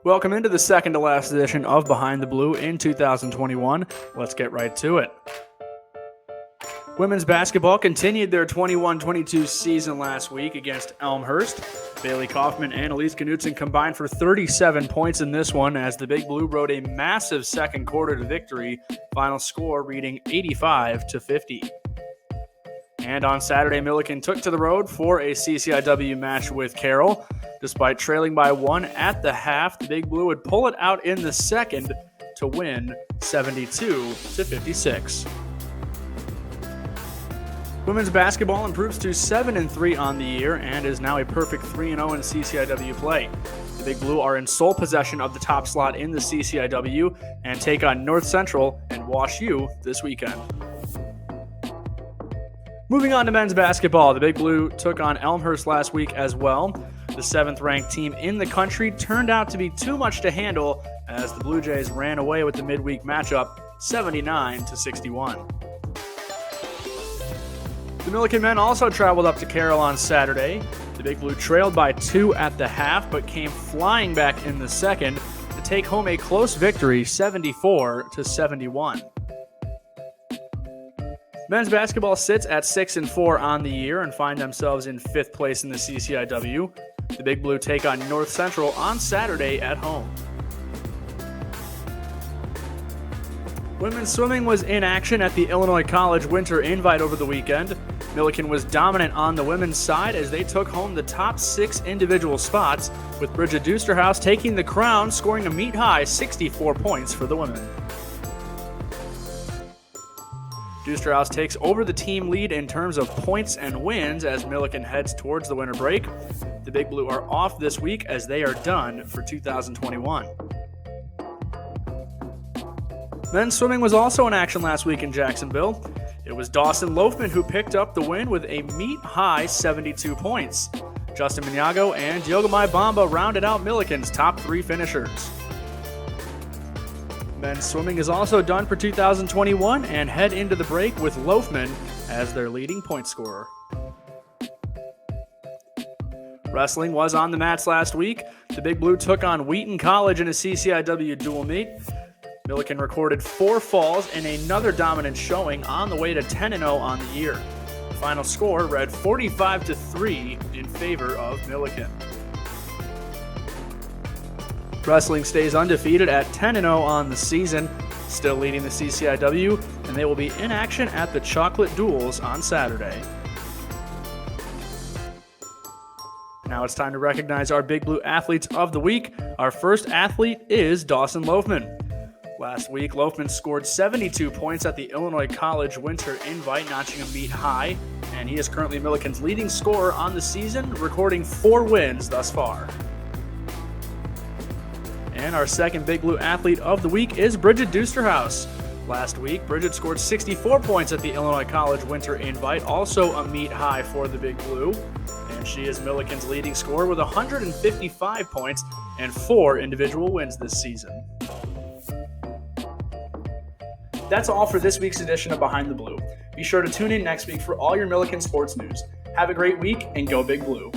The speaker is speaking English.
Welcome into the second to last edition of Behind the Blue in 2021. Let's get right to it. Women's basketball continued their 21-22 season last week against Elmhurst. Bailey Kaufman and Elise Knutson combined for 37 points in this one as the Big Blue rode a massive second quarter to victory, final score reading 85-50. And on Saturday, Milliken took to the road for a CCIW match with Carroll. Despite trailing by one at the half, the Big Blue would pull it out in the second to win 72-56. Women's basketball improves to 7-3 on the year and is now a perfect 3-0 in CCIW play. The Big Blue are in sole possession of the top slot in the CCIW and take on North Central and Wash U this weekend. Moving on to men's basketball, the Big Blue took on Elmhurst last week as well. The 7th-ranked team in the country turned out to be too much to handle as the Blue Jays ran away with the midweek matchup 79-61. The Milliken men also traveled up to Carroll on Saturday. The Big Blue trailed by 2 at the half but came flying back in the second to take home a close victory 74-71. Men's basketball sits at 6-4 on the year and find themselves in 5th place in the CCIW. The Big Blue take on North Central on Saturday at home. Women's swimming was in action at the Illinois College Winter Invite over the weekend. Milliken was dominant on the women's side as they took home the top 6 individual spots, with Bridget Doosterhouse taking the crown, scoring a meet-high 64 points for the women. Doosterhouse takes over the team lead in terms of points and wins as Milliken heads towards the winter break. The Big Blue are off this week as they are done for 2021. Men's swimming was also in action last week in Jacksonville. It was Dawson Loafman who picked up the win with a meet-high 72 points. Justin Minyago and Diogomai Bamba rounded out Milliken's top 3 finishers. Men's swimming is also done for 2021 and head into the break with Loafman as their leading point scorer. Wrestling was on the mats last week. The Big Blue took on Wheaton College in a CCIW dual meet. Milliken recorded 4 falls and another dominant showing on the way to 10-0 on the year. The final score read 45-3 in favor of Milliken. Wrestling stays undefeated at 10-0 on the season, still leading the CCIW, and they will be in action at the Chocolate Duels on Saturday. Now it's time to recognize our Big Blue athletes of the week. Our first athlete is Dawson Loafman. Last week, Loafman scored 72 points at the Illinois College Winter Invite, notching a meet high, and he is currently Milliken's leading scorer on the season, recording 4 wins thus far. And our second Big Blue athlete of the week is Bridget Doosterhouse. Last week, Bridget scored 64 points at the Illinois College Winter Invite, also a meet high for the Big Blue. And she is Milliken's leading scorer with 155 points and 4 individual wins this season. That's all for this week's edition of Behind the Blue. Be sure to tune in next week for all your Milliken sports news. Have a great week and go Big Blue.